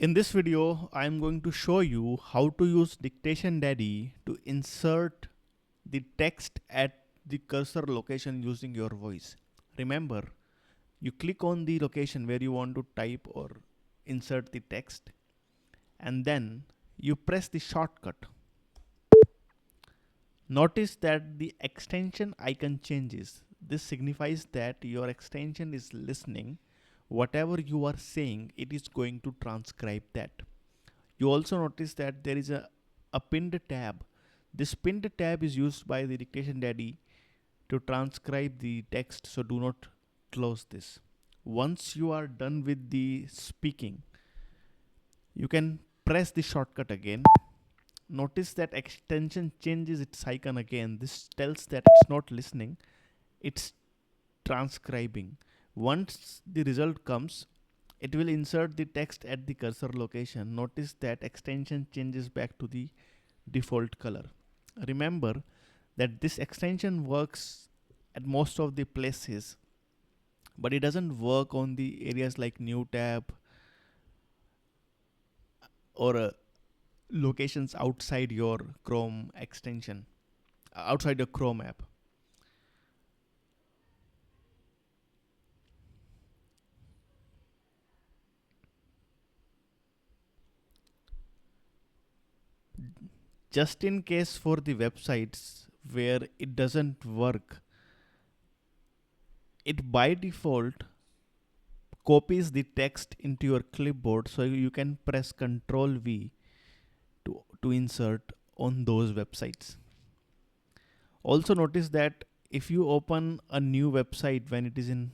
In this video, I am going to show you how to use Dictation Daddy to insert the text at the cursor location using your voice. Remember, you click on the location where you want to type or insert the text, and then you press the shortcut. Notice that the extension icon changes. This signifies that your extension is listening. Whatever you are saying, it is going to transcribe that. You also notice that there is a pinned tab. This pinned tab is used by the Dictation Daddy to transcribe the text, so do not close this. Once you are done with the speaking, you can press the shortcut again. Notice that extension changes its icon again. This tells that it's not listening, it's transcribing. Once the result comes, it will insert the text at the cursor location. Notice that extension changes back to the default color. Remember that this extension works at most of the places, but it doesn't work on the areas like new tab or locations outside your Chrome extension, outside your Chrome app. Just in case for the websites where it doesn't work, it by default copies the text into your clipboard, so you can press Ctrl V to insert on those websites. Also notice that if you open a new website when it is in